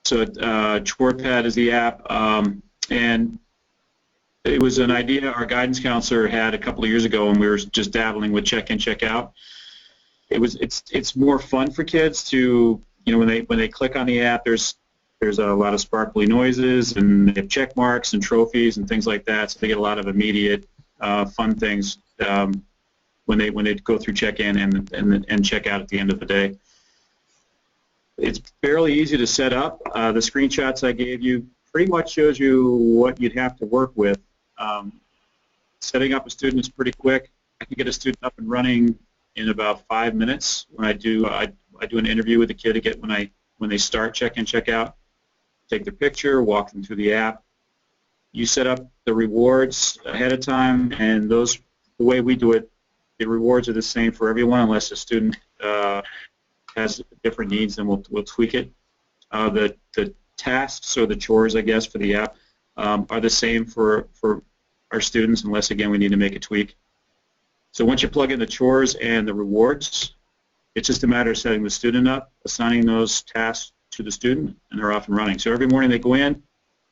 So ChorePad is the app, and it was an idea our guidance counselor had a couple of years ago when we were just dabbling with check-in, check-out. It's more fun for kids to, when they click on the app, there's a lot of sparkly noises, and they have check marks and trophies and things like that, so they get a lot of immediate fun things when they go through check-in and check-out at the end of the day. It's fairly easy to set up. The screenshots I gave you pretty much shows you what you'd have to work with. Setting up a student is pretty quick. I can get a student up and running in about 5 minutes. When I do an interview with the kid to get when they start check-in, check-out, take their picture, walk them through the app. You set up the rewards ahead of time, and the way we do it, the rewards are the same for everyone unless the student has different needs, and we'll tweak it. The tasks or the chores, I guess, for the app are the same for our students unless, again, we need to make a tweak. So once you plug in the chores and the rewards, it's just a matter of setting the student up, assigning those tasks to the student, and they're off and running. So every morning they go in,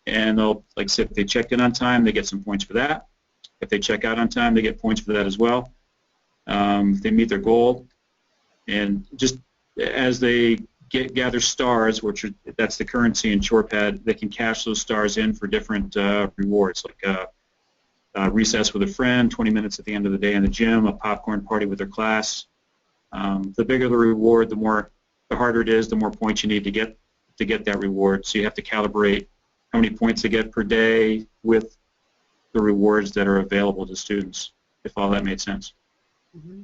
and they'll, like I said, if they checked in on time, they get some points for that. If they check out on time, they get points for that as well. If they meet their goal, and just as they gather stars, that's the currency in ChorePad, they can cash those stars in for different rewards, like recess with a friend, 20 minutes at the end of the day in the gym, a popcorn party with their class. The bigger the reward, the harder it is, the more points you need to get that reward. So you have to calibrate how many points they get per day with the rewards that are available to students, if all that made sense. Mm-hmm.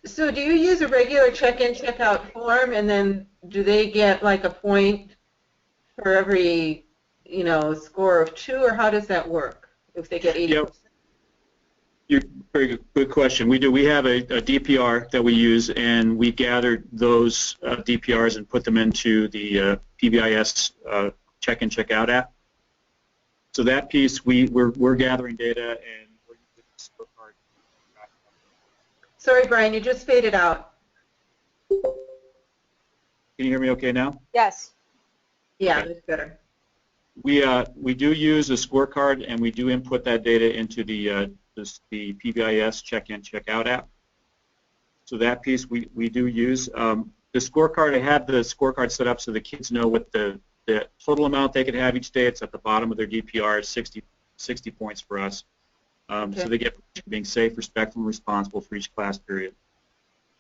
So do you use a regular check-in, check-out form, and then do they get like a point for every, score of 2, or how does that work if they get 80%? Yep. Very good question. We do. We have a DPR that we use, and we gather those DPRs and put them into the PBIS check-in, check-out app. So that piece, we're gathering data, and we're using the scorecard. Sorry, Brian, you just faded out. Can you hear me okay now? Yes. Yeah, okay. That's better. We do use a scorecard, and we do input that data into the PBIS check-in, check-out app. So that piece we do use. The scorecard, I have the scorecard set up so the kids know what the total amount they could have each day. It's at the bottom of their DPR, 60 points for us. Okay. So they get being safe, respectful, and responsible for each class period.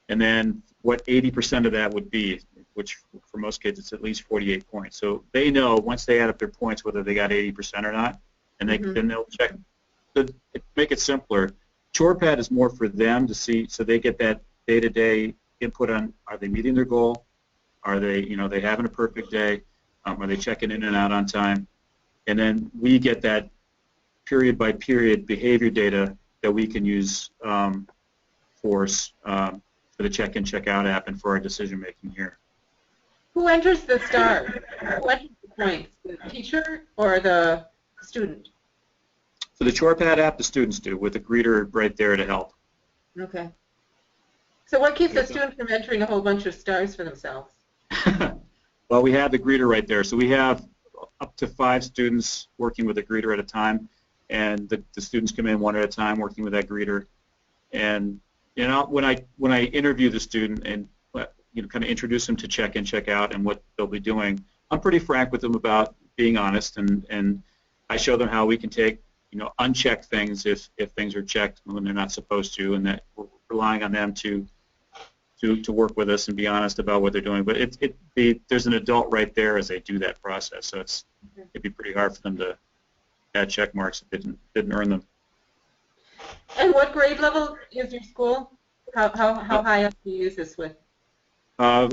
And then what 80% of that would be, which for most kids it's at least 48 points. So they know once they add up their points whether they got 80% or not, and then they'll check. To make it simpler, ChorePad is more for them to see, so they get that day-to-day input on, are they meeting their goal? Are they, they having a perfect day? Are they checking in and out on time? And then we get that period-by-period behavior data that we can use for the check-in, check-out app and for our decision-making here. Who enters the stars? Who enters the points? The teacher or the student? For the ChorePad app, the students do, with a greeter right there to help. Okay. So what keeps a student from entering a whole bunch of stars for themselves? Well, we have the greeter right there. So we have up to 5 students working with a greeter at a time, and the students come in one at a time working with that greeter. And when I interview the student and kind of introduce them to check-in, check-out, and what they'll be doing, I'm pretty frank with them about being honest, and I show them how we can take uncheck things if things are checked when they're not supposed to, and that we're relying on them to work with us and be honest about what they're doing. But there's an adult right there as they do that process, so it'd be pretty hard for them to add check marks if they didn't earn them. And what grade level is your school? How high up do you use this with?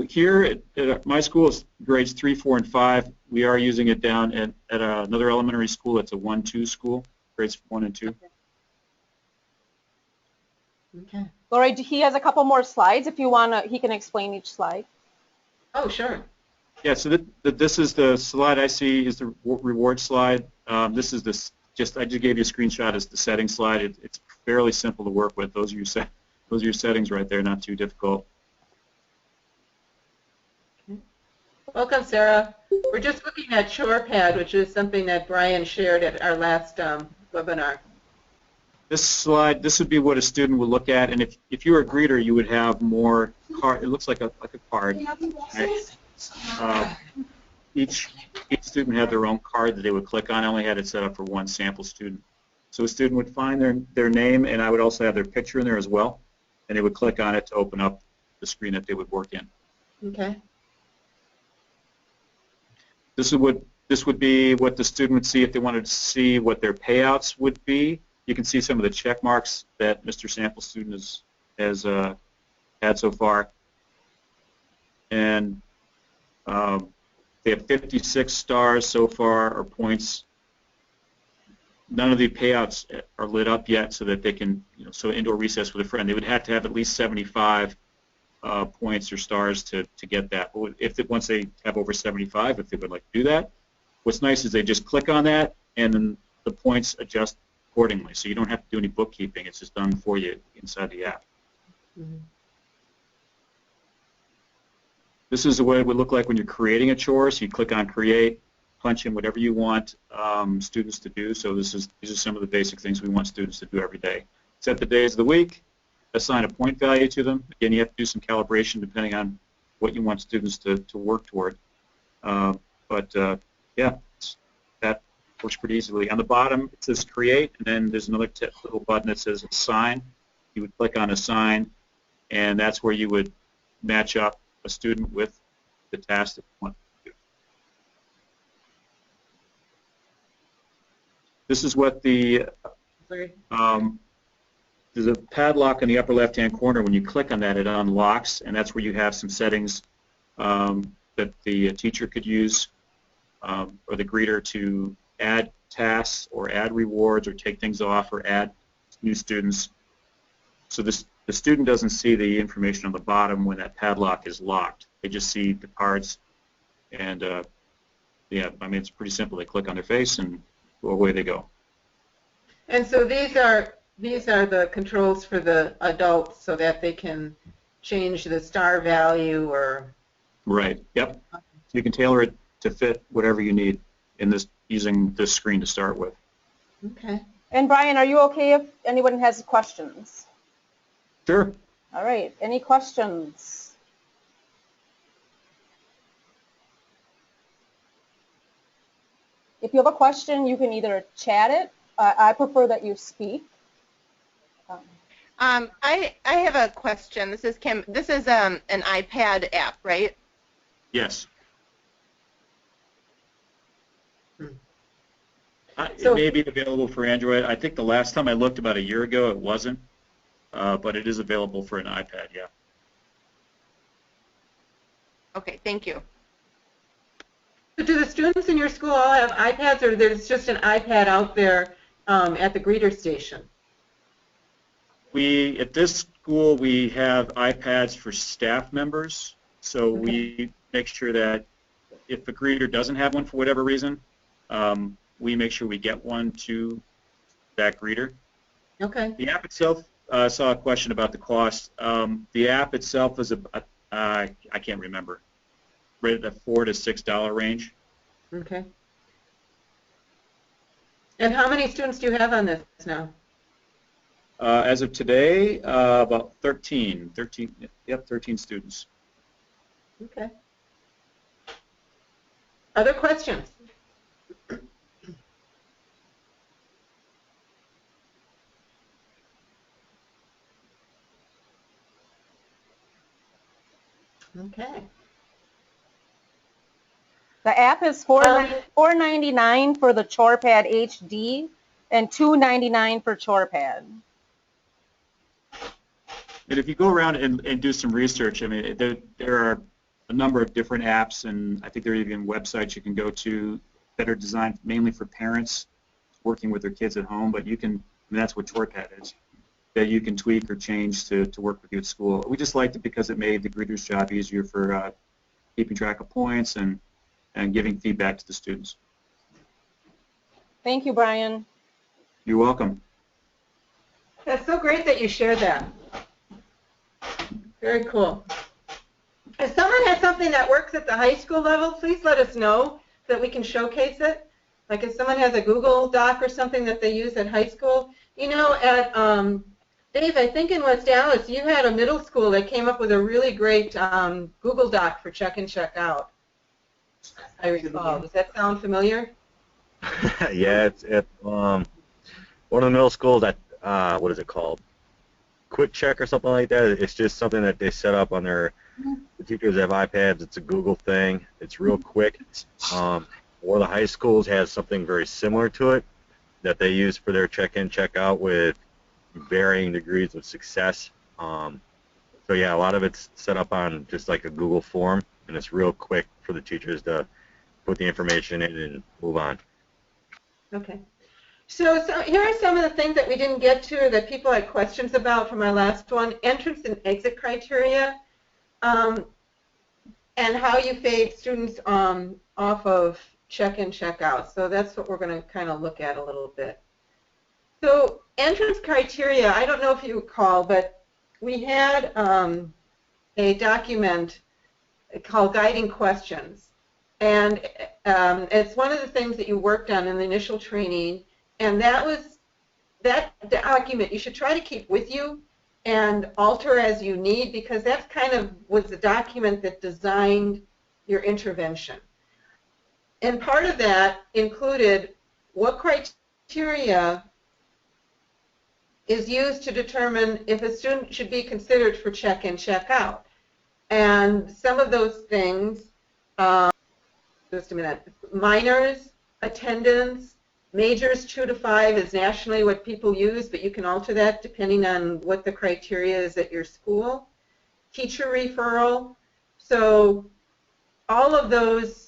Here at my school is grades 3, 4, and 5. We are using it down at another elementary school. It's a 1-2 school, grades 1 and 2. Okay. Lori, he has a couple more slides. If you want to, he can explain each slide. Oh, sure. Yeah, so this is the slide I see is the reward slide. This is I just gave you a screenshot as the settings slide. It's fairly simple to work with. Those are your settings right there, not too difficult. Welcome, Sarah. We're just looking at ShorePad, which is something that Brian shared at our last webinar. This slide, this would be what a student would look at, and if you were a greeter, you would have more card. It looks like a card. Right? Each student had their own card that they would click on. I only had it set up for one sample student. So a student would find their name, and I would also have their picture in there as well, and they would click on it to open up the screen that they would work in. Okay. This would be what the student would see if they wanted to see what their payouts would be. You can see some of the check marks that Mr. Sample Student has had so far. And they have 56 stars so far, or points. None of the payouts are lit up yet so that they can, so indoor recess with a friend. They would have to have at least 75 points or stars to get that. But once they have over 75, if they would like to do that, what's nice is they just click on that, and then the points adjust accordingly. So you don't have to do any bookkeeping. It's just done for you inside the app. Mm-hmm. This is the way it would look like when you're creating a chore. So you click on Create, punch in whatever you want students to do. So these are some of the basic things we want students to do every day. Set the days of the week, assign a point value to them. Again, you have to do some calibration depending on what you want students to work toward. Yeah, that works pretty easily. On the bottom, it says Create, and then there's another little button that says Assign. You would click on Assign, and that's where you would match up a student with the task that you want to do. This is what there's a padlock in the upper left-hand corner. When you click on that, it unlocks, and that's where you have some settings that the teacher could use or the greeter to add tasks or add rewards or take things off or add new students. So the student doesn't see the information on the bottom when that padlock is locked. They just see the cards, and yeah, I mean, it's pretty simple. They click on their face and away they go. And so these are the controls for the adults so that they can change the star value or... Right, yep. You can tailor it to fit whatever you need in this using this screen to start with. Okay. And Brian, are you okay if anyone has questions? Sure. All right, any questions? If you have a question, you can either chat it. I prefer that you speak. I have a question. This is Kim. This is an iPad app, right? Yes. So, it may be available for Android. I think the last time I looked about a year ago, it wasn't, but it is available for an iPad, yeah. Okay, thank you. do the students in your school all have iPads, or there's just an iPad out there at the greeter station? At this school, we have iPads for staff members, so Okay. we make sure that if a greeter doesn't have one for whatever reason, we make sure we get one to that greeter. Okay. The app itself, I saw a question about the cost. The app itself is I can't remember, rated at $4 to $6 range. Okay. And how many students do you have on this now? As of today, about 13 students. Okay. Other questions? Okay. The app is $4.99 for the ChorePad HD and $2.99 for ChorePad. And if you go around and do some research, I mean, there are a number of different apps, and I think there are even websites you can go to that are designed mainly for parents working with their kids at home, but you can, I mean, that's what ChorePad is, that you can tweak or change to work with you at school. We just liked it because it made the greeter's job easier for keeping track of points and giving feedback to the students. Thank you, Brian. You're welcome. That's so great that you shared that. Very cool. If someone has something that works at the high school level, please let us know so that we can showcase it. Like if someone has a Google Doc or something that they use at high school. You know, at Dave, I think in West Dallas, you had a middle school that came up with a really great Google Doc for check in, check out. I recall. Does that sound familiar? Yeah, it's at one of the middle schools that what is it called? Quick Check or something like that. It's just something that they set up on their. The teachers have iPads. It's a Google thing. It's real quick. One of the high schools has something very similar to it that they use for their check-in, check-out with varying degrees of success. So yeah, a lot of it's set up on just like a Google form, and it's real quick for the teachers to put the information in and move on. Okay. So here are some of the things that we didn't get to that people had questions about from our last one. Entrance and exit criteria, and how you fade students off of check-in, check-out. So that's what we're going to kind of look at a little bit. So entrance criteria, I don't know if you recall, but we had a document called Guiding Questions. And it's one of the things that you worked on in the initial training. And that document you should try to keep with you and alter as you need, because that kind of was the document that designed your intervention. And part of that included what criteria is used to determine if a student should be considered for check-in, check-out. And some of those things, just a minute, minors, attendance, majors 2 to 5 is nationally what people use, but you can alter that depending on what the criteria is at your school. Teacher referral. So all of those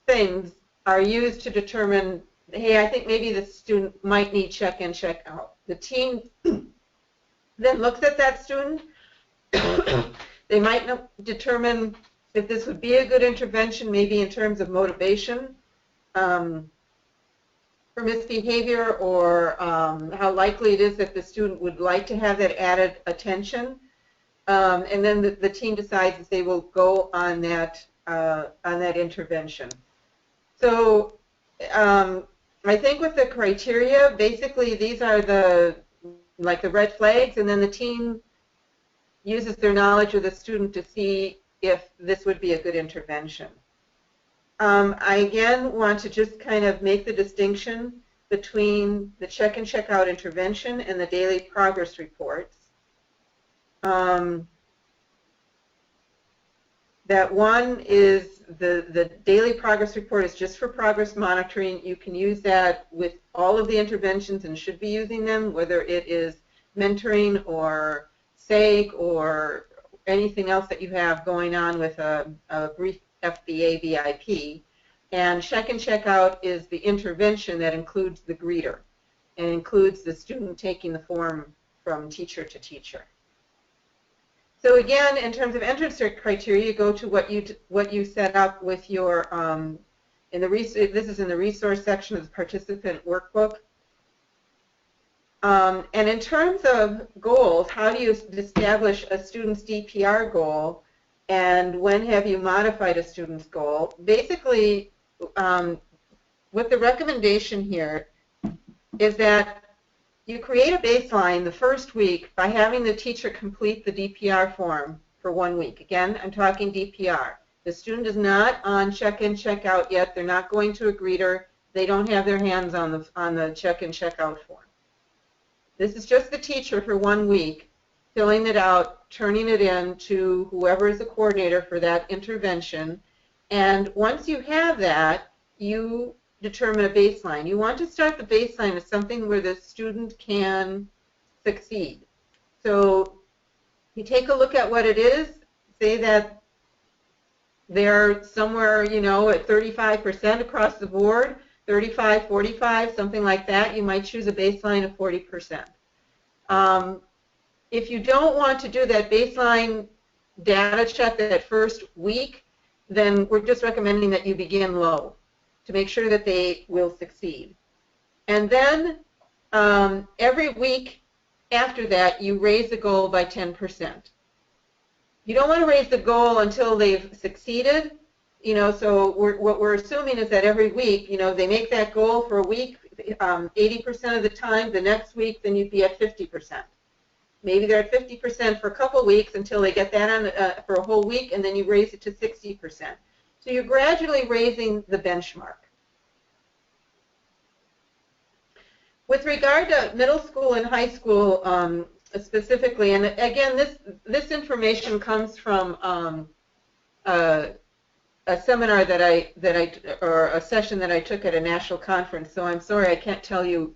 things are used to determine, hey, I think maybe the student might need check-in, check-out. The team then looks at that student. They might determine if this would be a good intervention, maybe in terms of motivation for misbehavior, or how likely it is that the student would like to have that added attention. And then the team decides if they will go on that intervention. So I think with the criteria, basically these are the red flags, and then the team uses their knowledge of the student to see if this would be a good intervention. I again want to just kind of make the distinction between the check-in, check-out intervention and the daily progress reports. That one is the daily progress report is just for progress monitoring. You can use that with all of the interventions and should be using them, whether it is mentoring or SAG or anything else that you have going on with a brief FBA VIP. And check-in, check-out is the intervention that includes the greeter and includes the student taking the form from teacher to teacher. So again, in terms of entrance criteria, you go to what you set up with your this is in the resource section of the participant workbook. And in terms of goals, how do you establish a student's DPR goal, and when have you modified a student's goal? Basically, what the recommendation here is that you create a baseline the first week by having the teacher complete the DPR form for 1 week. Again, I'm talking DPR. The student is not on check-in, check-out yet. They're not going to a greeter. They don't have their hands on the check-in, check-out form. This is just the teacher for 1 week, filling it out, turning it in to whoever is the coordinator for that intervention. And once you have that, you determine a baseline. You want to start the baseline as something where the student can succeed. So you take a look at what it is, say that they're somewhere, you know, at 35% across the board, 35, 45, something like that. You might choose a baseline of 40%. If you don't want to do that baseline data check that first week, then we're just recommending that you begin low to make sure that they will succeed. And then every week after that, you raise the goal by 10%. You don't want to raise the goal until they've succeeded. So what we're assuming is that every week, they make that goal for a week, 80% of the time. The next week, then you'd be at 50%. Maybe they're at 50% for a couple weeks until they get that on for a whole week, and then you raise it to 60%. So you're gradually raising the benchmark. With regard to middle school and high school specifically, and again, this information comes from a seminar or a session that I took at a national conference. So I'm sorry I can't tell you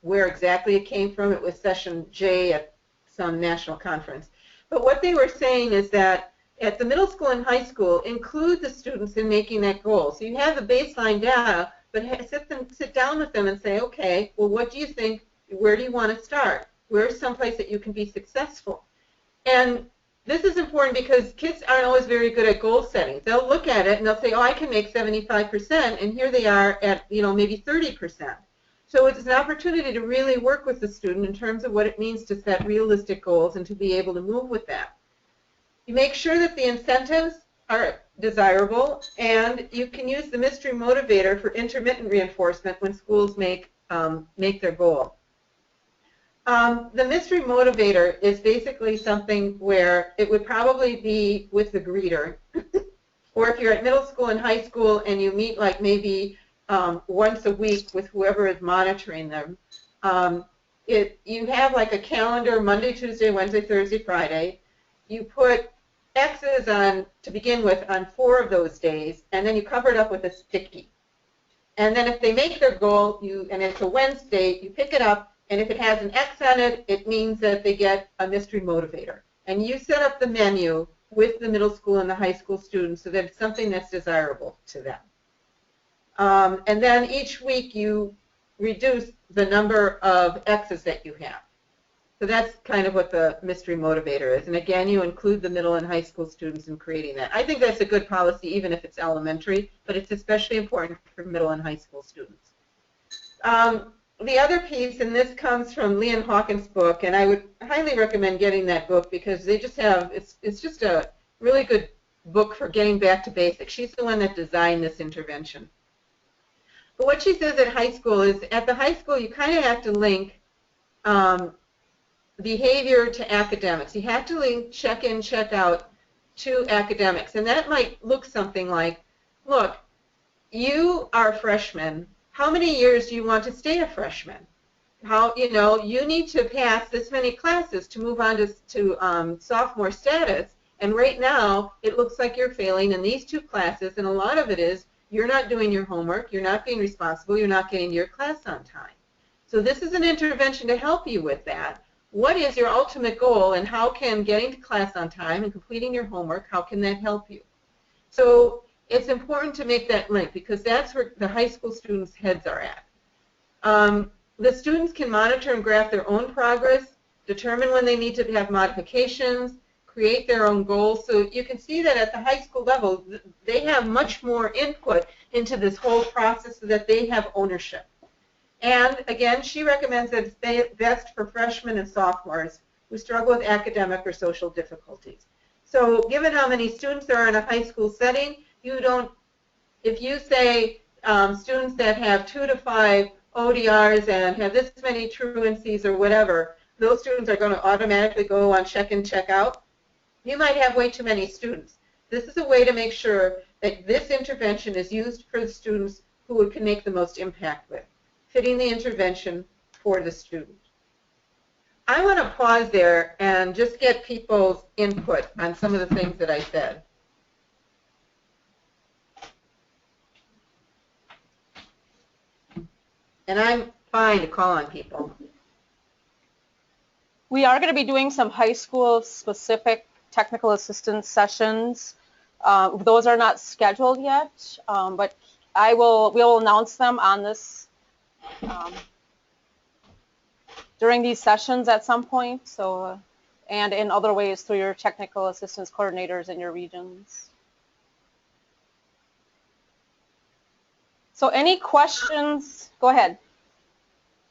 where exactly it came from. It was session J at some national conference. But what they were saying is that at the middle school and high school, include the students in making that goal. So you have the baseline data, but sit down with them and say, okay, well, what do you think? Where do you want to start? Where's someplace that you can be successful? And this is important because kids aren't always very good at goal setting. They'll look at it and they'll say, oh, I can make 75%, and here they are at maybe 30%. So it's an opportunity to really work with the student in terms of what it means to set realistic goals and to be able to move with that. You make sure that the incentives are desirable, and you can use the mystery motivator for intermittent reinforcement when schools make their goal. The mystery motivator is basically something where it would probably be with the greeter, or if you're at middle school and high school and you meet like maybe once a week with whoever is monitoring them. You have like a calendar, Monday, Tuesday, Wednesday, Thursday, Friday. You put X's on, to begin with, on 4 of those days, and then you cover it up with a sticky. And then if they make their goal, and it's a Wednesday, you pick it up, and if it has an X on it, it means that they get a mystery motivator. And you set up the menu with the middle school and the high school students so that it's something that's desirable to them. And then each week you reduce the number of X's that you have. So that's kind of what the mystery motivator is. And again, you include the middle and high school students in creating that. I think that's a good policy even if it's elementary, but it's especially important for middle and high school students. The other piece, and this comes from Leanne Hawkins' book, and I would highly recommend getting that book because they just have, it's just a really good book for getting back to basics. She's the one that designed this intervention. But what she says at high school is, at the high school, you kind of have to link behavior to academics. You have to link check-in, check-out to academics. And that might look something like, look, you are a freshman. How many years do you want to stay a freshman? You need to pass this many classes to move on to sophomore status. And right now, it looks like you're failing in these 2 classes, and a lot of it is you're not doing your homework, you're not being responsible, you're not getting to your class on time. So this is an intervention to help you with that. What is your ultimate goal, and how can getting to class on time and completing your homework, how can that help you? So it's important to make that link because that's where the high school students' heads are at. The students can monitor and graph their own progress, determine when they need to have modifications, create their own goals. So you can see that at the high school level, they have much more input into this whole process so that they have ownership. And again, she recommends that it's best for freshmen and sophomores who struggle with academic or social difficulties. So given how many students there are in a high school setting, if you say students that have 2 to 5 ODRs and have this many truancies or whatever, those students are going to automatically go on check-in, check-out. You might have way too many students. This is a way to make sure that this intervention is used for the students who it can make the most impact with, fitting the intervention for the student. I want to pause there and just get people's input on some of the things that I said. And I'm fine to call on people. We are going to be doing some high school specific technical assistance sessions. Those are not scheduled yet, but we will announce them on this during these sessions at some point. So, and in other ways through your technical assistance coordinators in your regions. So, any questions? Go ahead.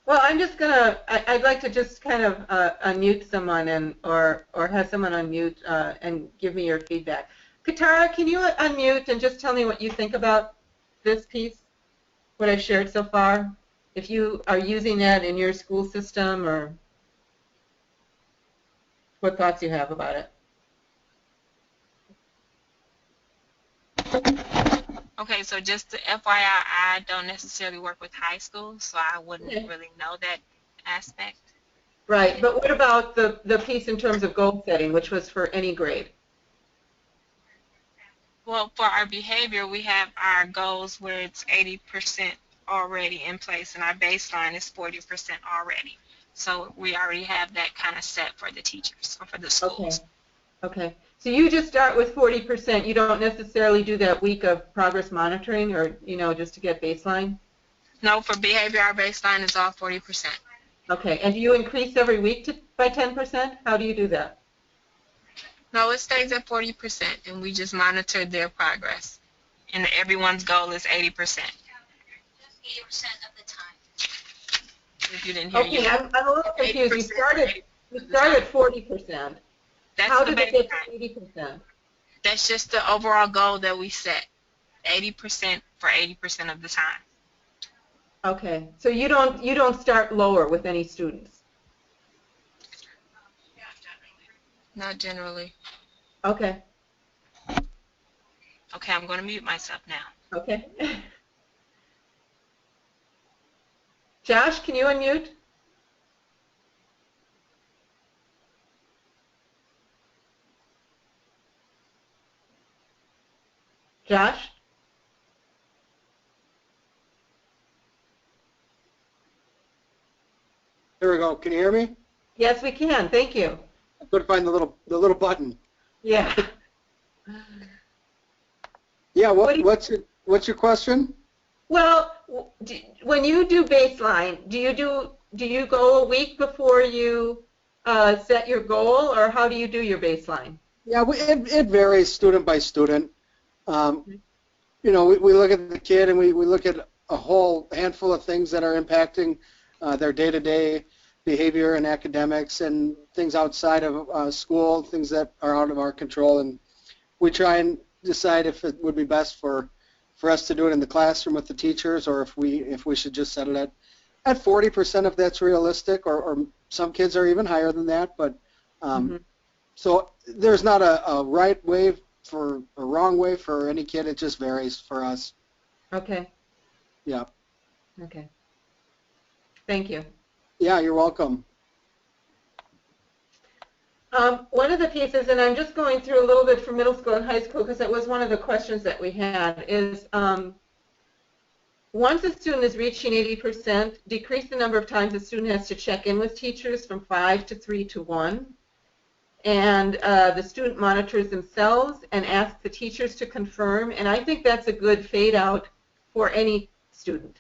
Well, I'm just I'd like to just kind of unmute someone or have someone unmute and give me your feedback. Katara, can you unmute and just tell me what you think about this piece, what I've shared so far? If you are using that in your school system, or what thoughts you have about it. Okay, so just to FYI, I don't necessarily work with high school, so I wouldn't really know that aspect. Right, but what about the piece in terms of goal setting, which was for any grade? Well, for our behavior, we have our goals where it's 80% already in place, and our baseline is 40% already. So we already have that kind of set for the teachers or for the schools. Okay. So you just start with 40%. You don't necessarily do that week of progress monitoring, or just to get baseline? No, for behavior, our baseline is all 40%. Okay. And do you increase every week by 10%? How do you do that? No, it stays at 40%, and we just monitor their progress. And everyone's goal is 80%. 80% of the time. If you didn't hear okay, you. I'm a little confused. You start at 40%. That's How the did it get baseline. to 80%? That's just the overall goal that we set. 80% for 80% of the time. Okay. So you don't start lower with any students? Not generally. Okay. Okay, I'm going to mute myself now. Okay. Josh, can you unmute? Josh? There we go. Can you hear me? Yes, we can. Thank you. I couldn't find the little button. Yeah. Yeah. What's your question? Well, when you do baseline, do you go a week before you set your goal, or how do you do your baseline? Yeah, it varies student by student. We look at the kid and we look at a whole handful of things that are impacting their day-to-day behavior and academics and things outside of school, things that are out of our control, and we try and decide if it would be best for us to do it in the classroom with the teachers, or if we should just set it at 40% if that's realistic, or some kids are even higher than that. But so there's not a right way for a wrong way for any kid. It just varies for us. Okay. Yeah. Okay. Thank you. Yeah, you're welcome. One of the pieces, and I'm just going through a little bit for middle school and high school because that was one of the questions that we had, is once a student is reaching 80%, decrease the number of times a student has to check in with teachers from 5 to 3 to 1. And the student monitors themselves and asks the teachers to confirm. And I think that's a good fade out for any student.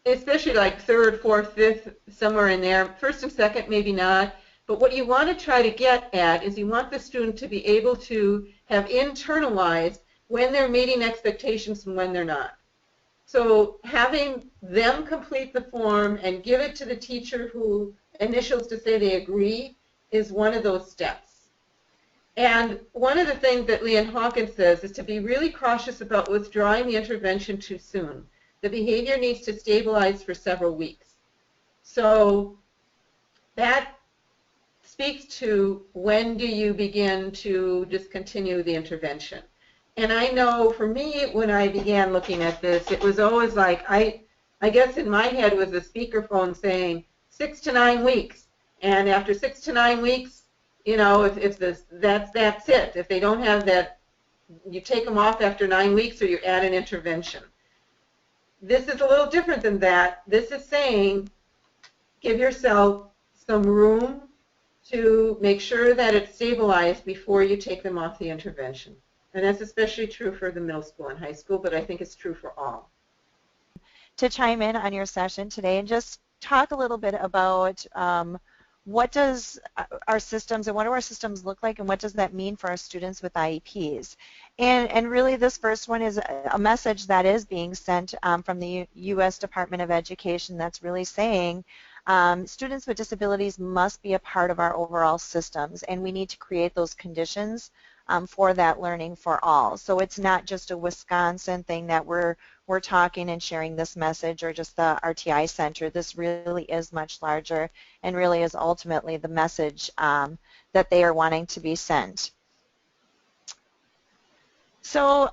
Especially like third, fourth, fifth, somewhere in there. First and second, maybe not. But what you want to try to get at is you want the student to be able to have internalized when they're meeting expectations and when they're not. So having them complete the form and give it to the teacher who initials to say they agree is one of those steps. And one of the things that Leon Hawkins says is to be really cautious about withdrawing the intervention too soon. The behavior needs to stabilize for several weeks. So that speaks to when do you begin to discontinue the intervention. And I know for me, when I began looking at this, it was always like, I guess in my head was a speakerphone saying 6 to 9 weeks. And after 6 to 9 weeks, that's it. If they don't have that, you take them off after 9 weeks or you add an intervention. This is a little different than that. This is saying give yourself some room to make sure that it's stabilized before you take them off the intervention. And that's especially true for the middle school and high school, but I think it's true for all. To chime in on your session today and just talk a little bit about what does our systems and what do our systems look like, and what does that mean for our students with IEPs? And really this first one is a message that is being sent from the U.S. Department of Education that's really saying students with disabilities must be a part of our overall systems, and we need to create those conditions for that learning for all. So it's not just a Wisconsin thing that we're talking and sharing this message, or just the RTI Center. This really is much larger and really is ultimately the message that they are wanting to be sent. So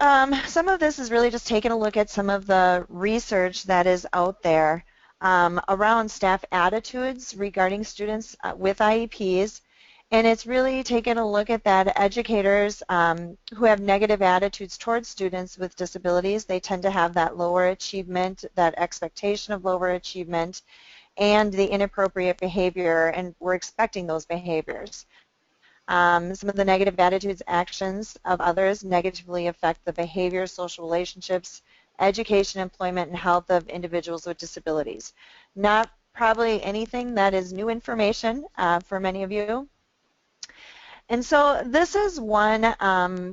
some of this is really just taking a look at some of the research that is out there around staff attitudes regarding students with IEPs. And it's really taking a look at that. Educators who have negative attitudes towards students with disabilities, they tend to have that lower achievement, that expectation of lower achievement, and the inappropriate behavior, and we're expecting those behaviors. Some of the negative attitudes, actions of others negatively affect the behavior, social relationships, education, employment, and health of individuals with disabilities. Not probably anything that is new information for many of you. And so this is one,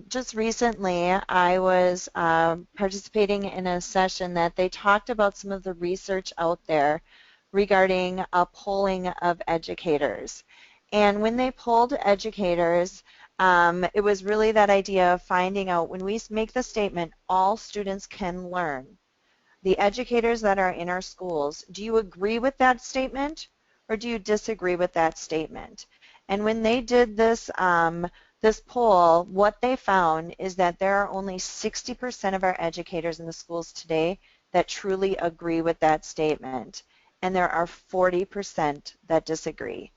just recently I was participating in a session that they talked about some of the research out there regarding polling of educators. And when they polled educators, it was really that idea of finding out, when we make the statement, all students can learn, the educators that are in our schools, do you agree with that statement or do you disagree with that statement? And when they did this, this poll, what they found is that there are only 60% of our educators in the schools today that truly agree with that statement, and there are 40% that disagree.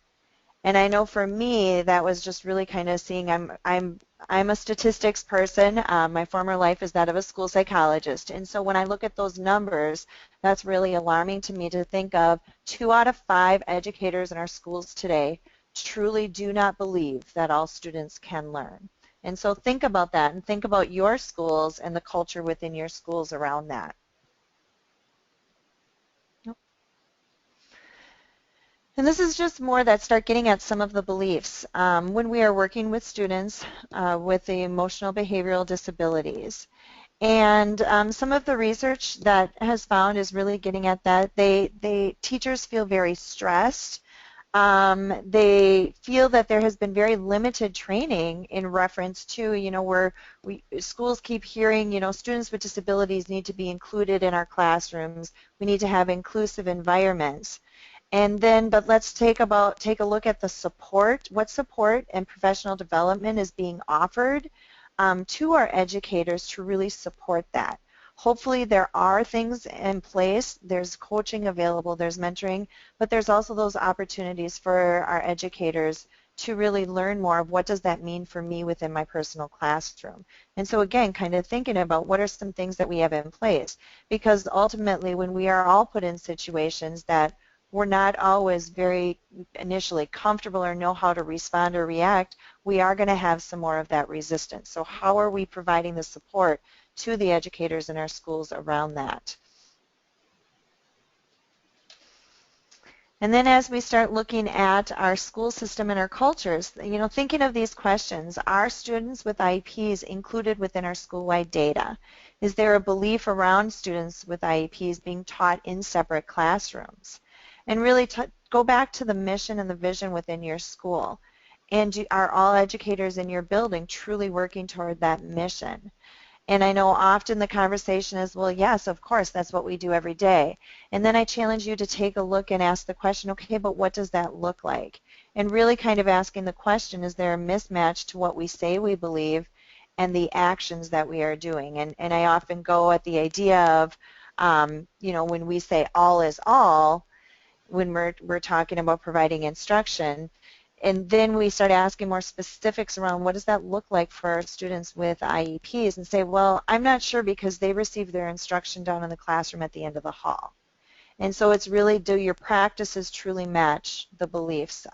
And I know for me, that was just really kind of seeing, I'm a statistics person. My former life is that of a school psychologist. And so when I look at those numbers, that's really alarming to me to think of 2 out of 5 educators in our schools today truly do not believe that all students can learn. And so think about that, and think about your schools and the culture within your schools around that. And this is just more that start getting at some of the beliefs when we are working with students with the emotional behavioral disabilities. And some of the research that has found is really getting at that. Teachers feel very stressed. They feel that there has been very limited training in reference to, you know, where schools keep hearing, you know, students with disabilities need to be included in our classrooms. We need to have inclusive environments. And then, but let's take a look at the support. What support and professional development is being offered to our educators to really support that? Hopefully there are things in place, there's coaching available, there's mentoring, but there's also those opportunities for our educators to really learn more of what does that mean for me within my personal classroom. And so again, kind of thinking about what are some things that we have in place, because ultimately when we are all put in situations that we're not always very initially comfortable or know how to respond or react, we are going to have some more of that resistance. So how are we providing the support to the educators in our schools around that? And then as we start looking at our school system and our cultures, you know, thinking of these questions, are students with IEPs included within our school-wide data? Is there a belief around students with IEPs being taught in separate classrooms? And really go back to the mission and the vision within your school. And are all educators in your building truly working toward that mission? And I know often the conversation is, well, yes, of course, that's what we do every day. And then I challenge you to take a look and ask the question, okay, but what does that look like? And really kind of asking the question, is there a mismatch to what we say we believe and the actions that we are doing? And I often go at the idea of, you know, when we say all is all, when we're talking about providing instruction, and then we start asking more specifics around what does that look like for our students with IEPs, and say, well, I'm not sure because they receive their instruction down in the classroom at the end of the hall. And so it's really, do your practices truly match the beliefs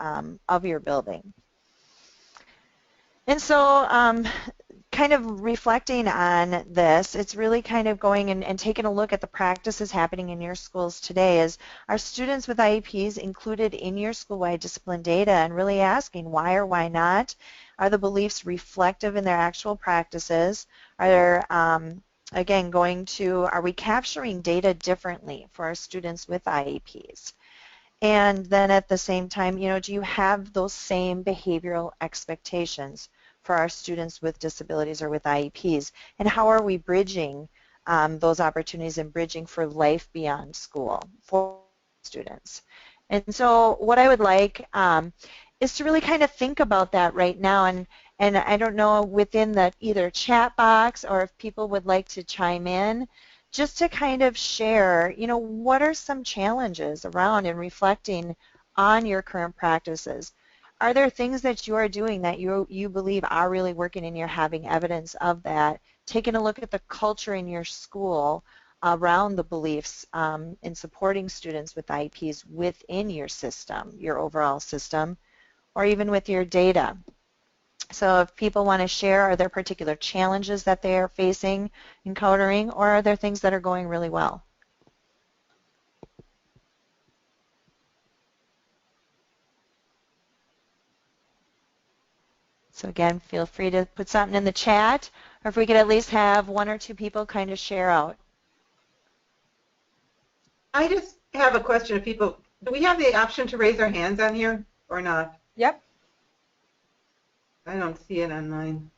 of your building? And so kind of reflecting on this, it's really kind of going and taking a look at the practices happening in your schools today. Are students with IEPs included in your school-wide discipline data, and really asking why or why not? Are the beliefs reflective in their actual practices? Are there, again, are we capturing data differently for our students with IEPs? And then at the same time, do you have those same behavioral expectations for our students with disabilities or with IEPs? And how are we bridging those opportunities and bridging for life beyond school for students? And so what I would like is to really kind of think about that right now. And I don't know, within the either chat box or if people would like to chime in, just to kind of share, what are some challenges around and reflecting on your current practices? Are there things that you are doing that you believe are really working and you're having evidence of that? Taking a look at the culture in your school around the beliefs in supporting students with IEPs within your system, your overall system, or even with your data. So if people want to share, are there particular challenges that they are facing, encountering, or are there things that are going really well? So again, feel free to put something in the chat, or if we could at least have one or two people kind of share out. I just have a question of people. Do we have the option to raise our hands on here or not? Yep. I don't see it on mine.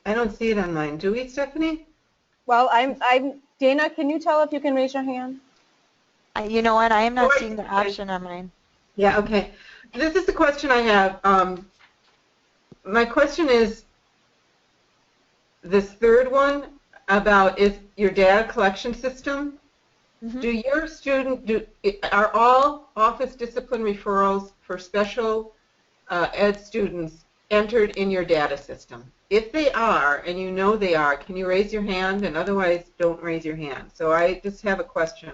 I don't see it on mine. Do we, Stephanie? Well, Dana, can you tell if you can raise your hand? You know what? I am not seeing the option on mine. Yeah, okay. This is the question I have. My question is this third one about is your data collection system. Do your are all office discipline referrals for special ed students entered in your data system? If they are, and you know they are, can you raise your hand? And otherwise, don't raise your hand. So I just have a question.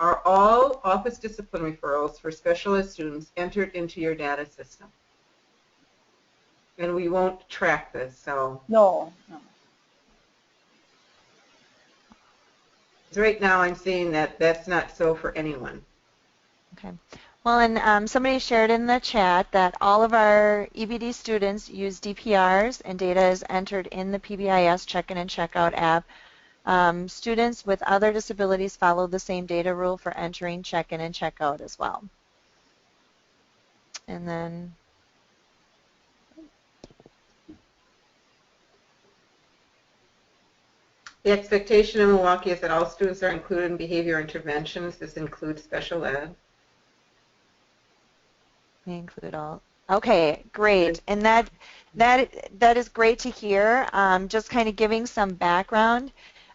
Are all office discipline referrals for special ed students entered into your data system? And we won't track this, so. No. Right now I'm seeing that that's not so for anyone. Okay. Well, and somebody shared in the chat that all of our EBD students use DPRs and data is entered in the PBIS check-in and check-out app. Students with other disabilities follow the same data rule for entering check-in and check-out as well. And then the expectation in Milwaukee is that all students are included in behavior interventions. This includes special ed. we include all. Okay, great. And that is great to hear. Just kind of giving some background.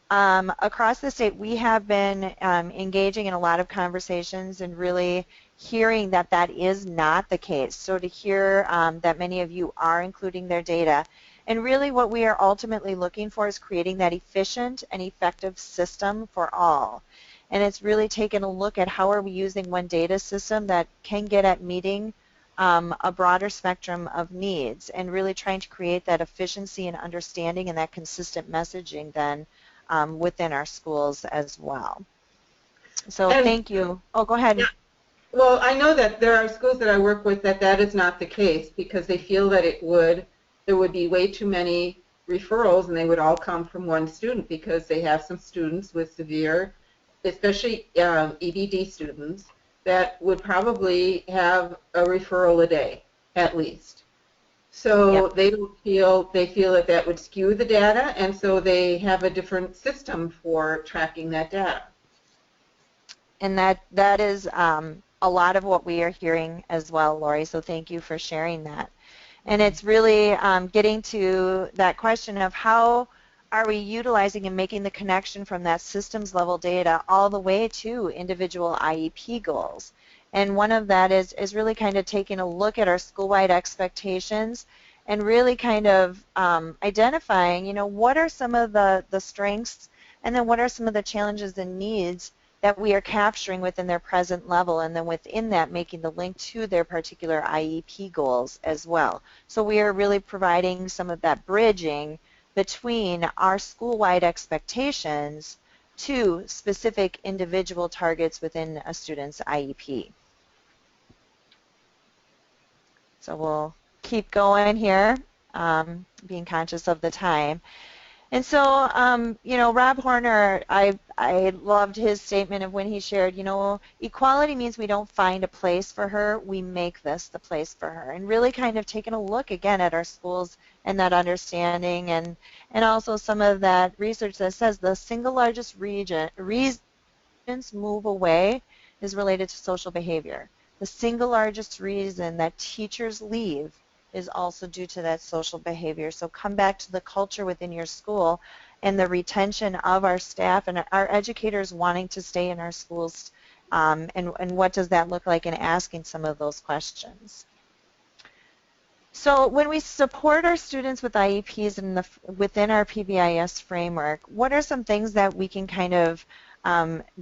Across the state, we have been engaging in a lot of conversations and really hearing that that is not the case. So to hear that many of you are including their data. And really what we are ultimately looking for is creating that efficient and effective system for all. And it's really taken a look at how are we using one data system that can get at meeting a broader spectrum of needs and really trying to create that efficiency and understanding and that consistent messaging then within our schools as well. So thank you. Oh, go ahead. Yeah. Well, I know that there are schools that I work with that is not the case because they feel that there would be way too many referrals and they would all come from one student because they have some students with severe, especially EBD students, that would probably have a referral a day at least. So yep. They feel that that would skew the data, and so they have a different system for tracking that data. And that is a lot of what we are hearing as well, Lori, so thank you for sharing that. And it's really getting to that question of how are we utilizing and making the connection from that systems level data all the way to individual IEP goals. And one of that is really kind of taking a look at our school-wide expectations and really kind of identifying, what are some of the strengths and then what are some of the challenges and needs that we are capturing within their present level, and then within that making the link to their particular IEP goals as well. So we are really providing some of that bridging between our school-wide expectations to specific individual targets within a student's IEP. So we'll keep going here, being conscious of the time. And so, you know, Rob Horner, I loved his statement of when he shared, you know, equality means we don't find a place for her, we make this the place for her. And really kind of taking a look again at our schools and that understanding, and also some of that research that says the single largest reasons move away is related to social behavior. The single largest reason that teachers leave is also due to that social behavior. So come back to the culture within your school and the retention of our staff and our educators wanting to stay in our schools, and what does that look like, in asking some of those questions. So when we support our students with IEPs within our PBIS framework, what are some things that we can kind of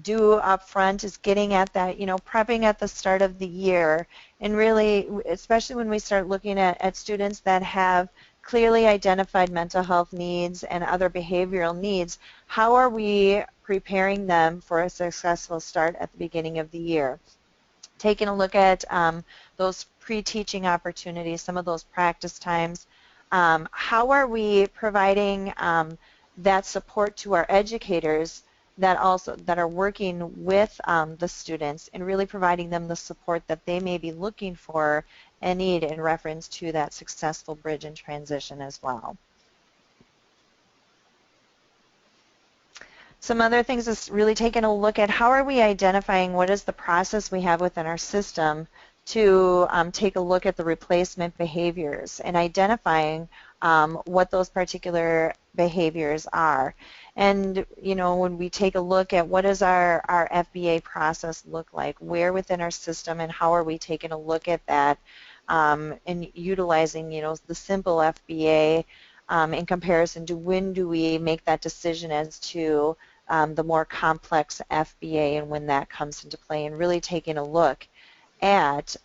do up front, is getting at that, you know, prepping at the start of the year, and really, especially when we start looking at students that have clearly identified mental health needs and other behavioral needs, how are we preparing them for a successful start at the beginning of the year? Taking a look at those pre-teaching opportunities, some of those practice times. How are we providing that support to our educators that are working with the students, and really providing them the support that they may be looking for and need in reference to that successful bridge and transition as well. Some other things is really taking a look at how are we identifying what is the process we have within our system to take a look at the replacement behaviors and identifying what those particular behaviors are. And, you know, when we take a look at what does our FBA process look like, where within our system, and how are we taking a look at that, and utilizing, you know, the simple FBA in comparison to when do we make that decision as to the more complex FBA and when that comes into play, and really taking a look at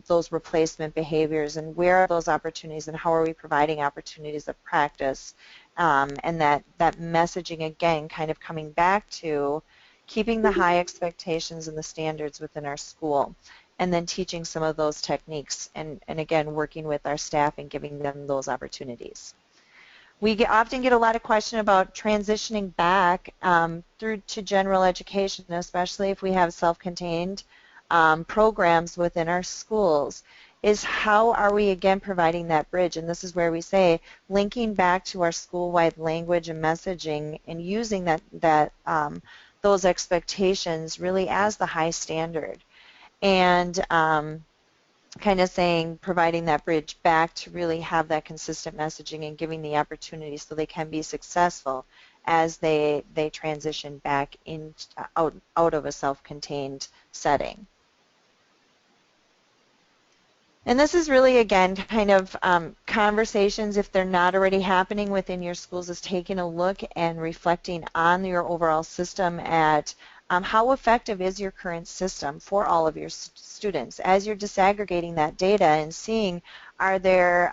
those replacement behaviors and where are those opportunities and how are we providing opportunities of practice, and that messaging, again, kind of coming back to keeping the high expectations and the standards within our school, and then teaching some of those techniques, and again, working with our staff and giving them those opportunities. We often get a lot of question about transitioning back through to general education, especially if we have self-contained programs within our schools, is how are we again providing that bridge? And this is where we say linking back to our school-wide language and messaging, and using those expectations really as the high standard, and kind of saying, providing that bridge back to really have that consistent messaging and giving the opportunity so they can be successful as they transition back out of a self-contained setting. And this is really, again, kind of conversations, if they're not already happening within your schools, is taking a look and reflecting on your overall system at how effective is your current system for all of your students, as you're disaggregating that data and seeing, are there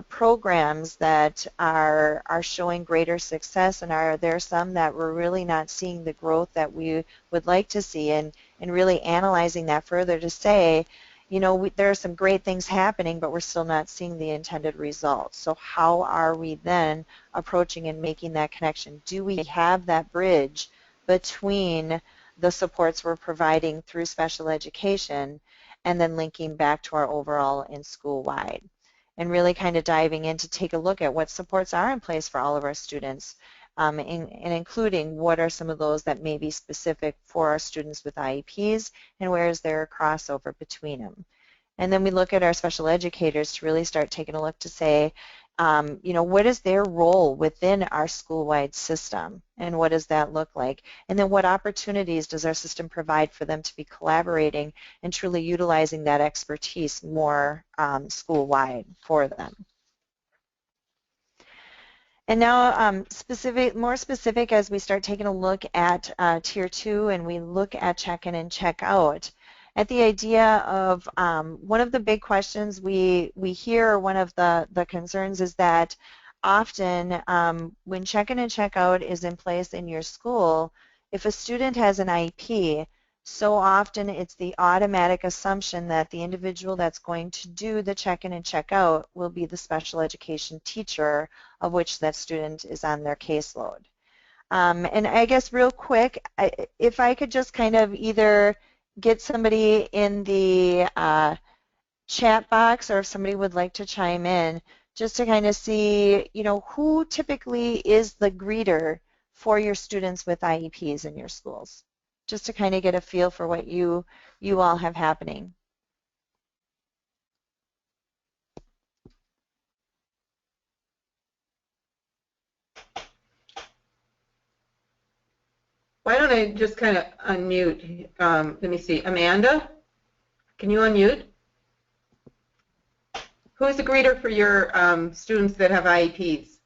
programs that are showing greater success, and are there some that we're really not seeing the growth that we would like to see, and really analyzing that further to say, you know, there are some great things happening, but we're still not seeing the intended results. So how are we then approaching and making that connection? Do we have that bridge between the supports we're providing through special education and then linking back to our overall and school-wide? And really kind of diving in to take a look at what supports are in place for all of our students, and including what are some of those that may be specific for our students with IEPs, and where is there a crossover between them. And then we look at our special educators to really start taking a look to say, you know, what is their role within our school-wide system, and what does that look like? And then what opportunities does our system provide for them to be collaborating and truly utilizing that expertise more school-wide for them? And now more specific as we start taking a look at Tier 2 and we look at check-in and check-out. At the idea of one of the big questions we hear, one of the concerns is that often when check-in and check-out is in place in your school, if a student has an IEP, so often it's the automatic assumption that the individual that's going to do the check-in and check-out will be the special education teacher of which that student is on their caseload. And I guess real quick, if I could just kind of either get somebody in the chat box or if somebody would like to chime in, just to kind of see, you know, who typically is the greeter for your students with IEPs in your schools, just to kind of get a feel for what you all have happening. Why don't I just kind of unmute? Let me see. Amanda, can you unmute? Who's the greeter for your students that have IEPs?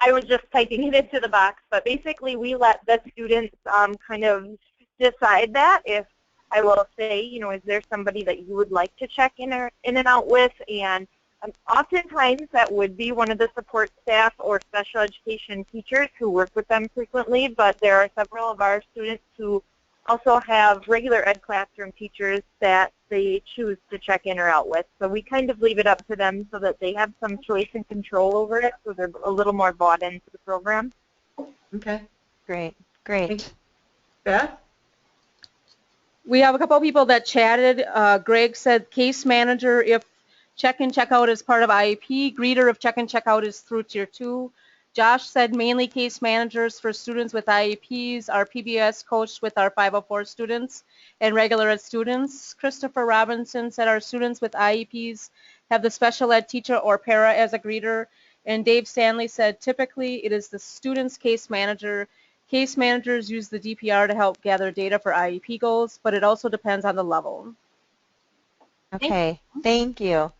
I was just typing it into the box, but basically we let the students kind of decide that. If I will say, you know, is there somebody that you would like to check in and out with? And oftentimes that would be one of the support staff or special education teachers who work with them frequently, but there are several of our students who also have regular ed classroom teachers that they choose to check in or out with. So we kind of leave it up to them so that they have some choice and control over it, so they're a little more bought into the program. Okay. Great, great. Beth? We have a couple of people that chatted. Greg said case manager if check-in, check-out is part of IEP. Greeter if check-in, check-out is through Tier 2. Josh said mainly case managers for students with IEPs, our PBS coach with our 504 students, and regular ed students. Christopher Robinson said our students with IEPs have the special ed teacher or para as a greeter. And Dave Stanley said typically it is the student's case manager. Case managers use the DPR to help gather data for IEP goals, but it also depends on the level. Okay, thank you.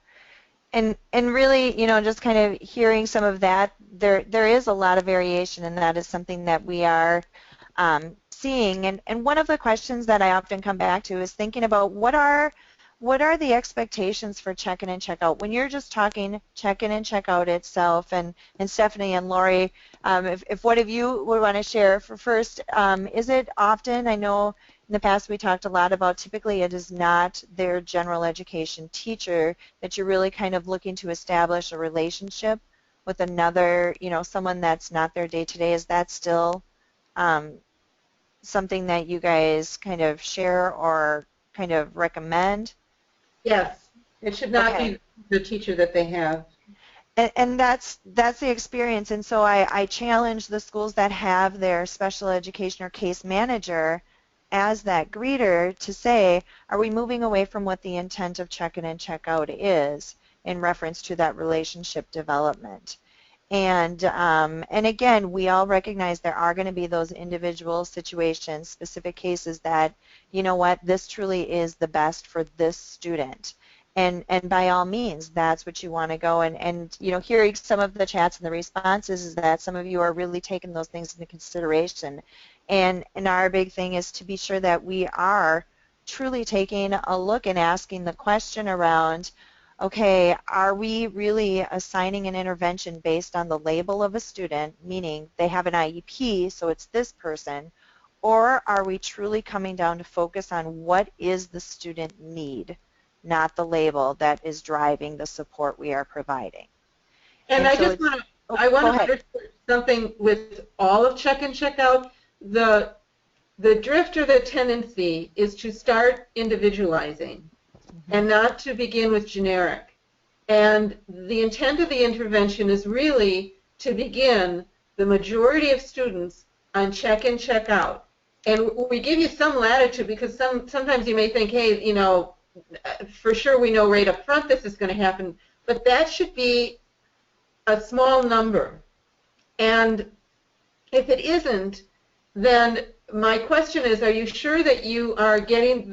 And really, you know, just kind of hearing some of that, there is a lot of variation, and that is something that we are seeing. And one of the questions that I often come back to is thinking about what are the expectations for check-in and check-out? When you're just talking check-in and check-out itself, and Stephanie and Lori, if one of you would want to share for first, is it often, I know in the past we talked a lot about typically it is not their general education teacher, that you're really kind of looking to establish a relationship with another, you know, someone that's not their day-to-day. Is that still something that you guys kind of share or kind of recommend? Yes. It should not be the teacher that they have. And that's the experience. And so I challenge the schools that have their special education or case manager as that greeter to say, are we moving away from what the intent of check-in and check-out is in reference to that relationship development? And again, we all recognize there are going to be those individual situations, specific cases that, you know what, this truly is the best for this student. And by all means, that's what you want to go. And you know, hearing some of the chats and the responses is that some of you are really taking those things into consideration. And our big thing is to be sure that we are truly taking a look and asking the question around, okay, are we really assigning an intervention based on the label of a student, meaning they have an IEP, so it's this person, or are we truly coming down to focus on what is the student need, not the label that is driving the support we are providing? And I just want to, I want to understand something with all of check-in, check-out. The drift or the tendency is to start individualizing and not to begin with generic. And the intent of the intervention is really to begin the majority of students on check-in, check-out. And we give you some latitude because sometimes you may think, hey, you know, for sure we know right up front this is going to happen, but that should be a small number. And if it isn't, then my question is, are you sure that you are getting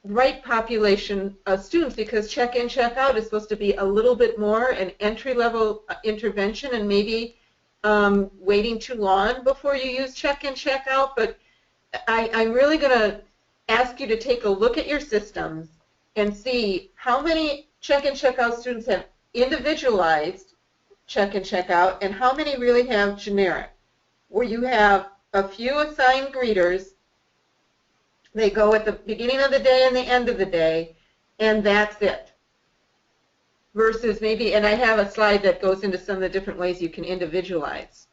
right population of students, because check-in, check-out is supposed to be a little bit more an entry-level intervention, and maybe waiting too long before you use check-in, check-out. But I'm really going to ask you to take a look at your systems and see how many check-in, check-out students have individualized check-in, check-out, and how many really have generic, where you have a few assigned greeters. They go at the beginning of the day and the end of the day, and that's it. Versus maybe, and I have a slide that goes into some of the different ways you can individualize.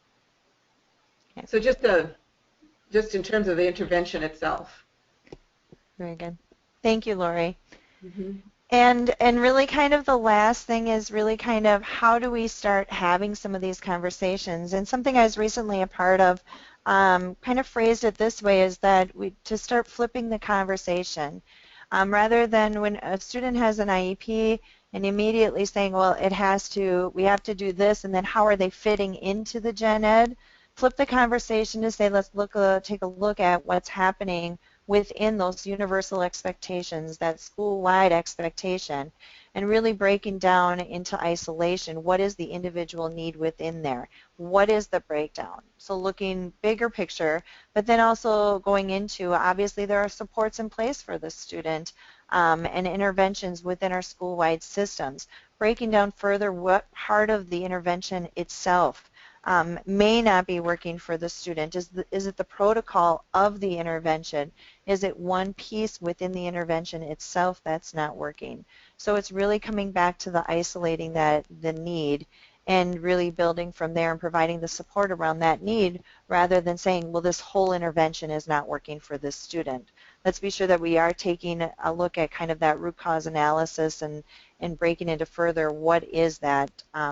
Okay. So just in terms of the intervention itself. Very good. Thank you, Lori. Mm-hmm. And really kind of the last thing is really kind of how do we start having some of these conversations? And something I was recently a part of kind of phrased it this way, is that to start flipping the conversation. Rather than when a student has an IEP and immediately saying, well, we have to do this, and then how are they fitting into the gen ed? Flip the conversation to say, let's take a look at what's happening within those universal expectations, that school-wide expectation, and really breaking down into isolation, what is the individual need within there? What is the breakdown? So looking bigger picture, but then also going into, obviously there are supports in place for the student and interventions within our school-wide systems. Breaking down further what part of the intervention itself may not be working for the student. Is it the protocol of the intervention? Is it one piece within the intervention itself that's not working? So it's really coming back to the isolating the need and really building from there and providing the support around that need, rather than saying, well, this whole intervention is not working for this student. Let's be sure that we are taking a look at kind of that root cause analysis and breaking into further what is that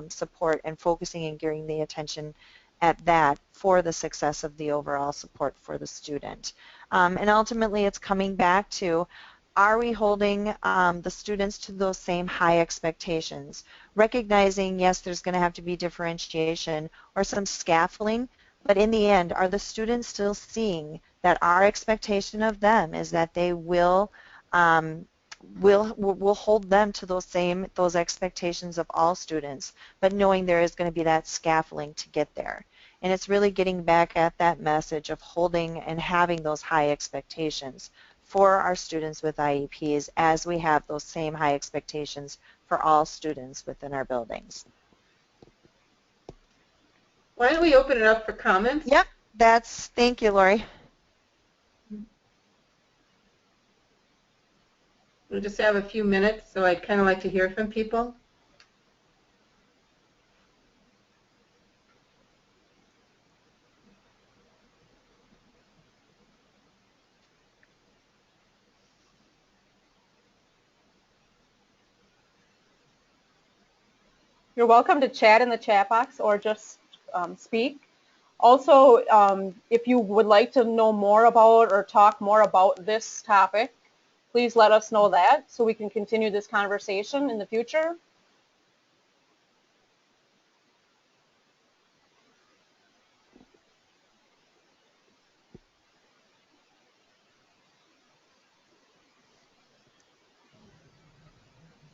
support, and focusing and gearing the attention at that for the success of the overall support for the student. And ultimately it's coming back to, are we holding the students to those same high expectations? Recognizing, yes, there's going to have to be differentiation or some scaffolding, but in the end, are the students still seeing that our expectation of them is that they will we'll hold them to those expectations of all students, but knowing there is going to be that scaffolding to get there. And it's really getting back at that message of holding and having those high expectations for our students with IEPs, as we have those same high expectations for all students within our buildings. Why don't we open it up for comments? Yep, thank you, Lori. We'll just have a few minutes, so I'd kind of like to hear from people. You're welcome to chat in the chat box or just speak. Also, if you would like to know more about or talk more about this topic, please let us know that so we can continue this conversation in the future.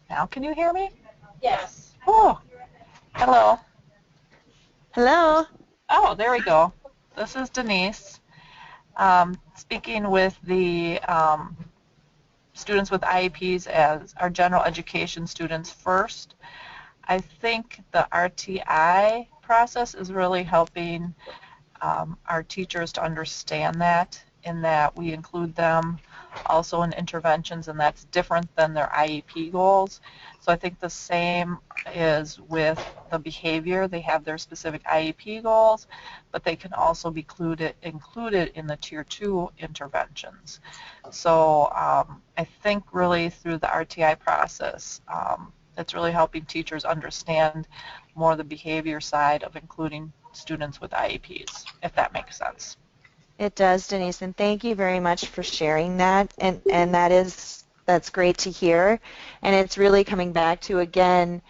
Now can you hear me? Yes. Oh, hello. Hello. Oh, there we go. This is Denise, speaking with the students with IEPs as our general education students first. I think the RTI process is really helping our teachers to understand that, in that we include them also in interventions, and that's different than their IEP goals. So I think the same is with the behavior. They have their specific IEP goals, but they can also be included in the Tier 2 interventions. So I think really through the RTI process, it's really helping teachers understand more the behavior side of including students with IEPs, if that makes sense. It does, Denise, and thank you very much for sharing that. And that's great to hear. And it's really coming back to, again,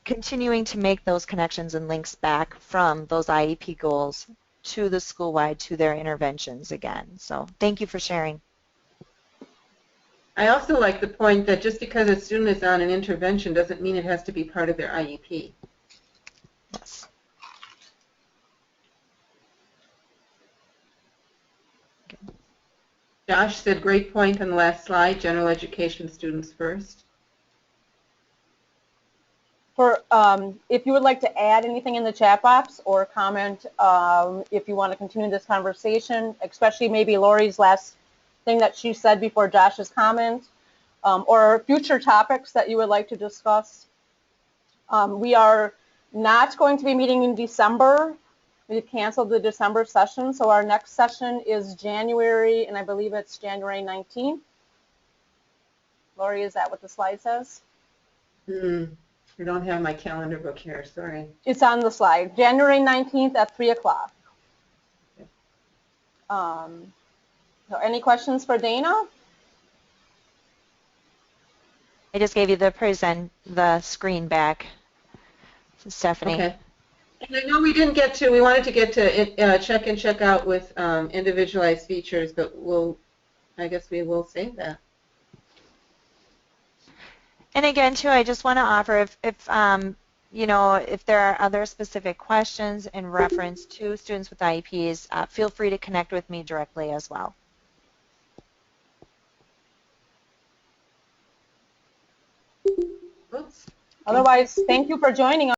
continuing to make those connections and links back from those IEP goals to the school-wide, to their interventions again. So thank you for sharing. I also like the point that just because a student is on an intervention doesn't mean it has to be part of their IEP. Yes. Josh said, great point on the last slide, general education students first. If you would like to add anything in the chat box or comment, if you want to continue this conversation, especially maybe Lori's last thing that she said before Josh's comment, or future topics that you would like to discuss. We are not going to be meeting in December. We've canceled the December session, so our next session is January, and I believe it's January 19th. Lori, is that what the slide says? I don't have my calendar book here, sorry. It's on the slide. January 19th at 3 o'clock. So any questions for Dana? I just gave you the screen back, Stephanie. Okay. And I know we didn't get to, we wanted to get to check in, check out with individualized features, but I guess we will save that. And again, too, I just want to offer if there are other specific questions in reference to students with IEPs, feel free to connect with me directly as well. Oops. Otherwise, thank you for joining us.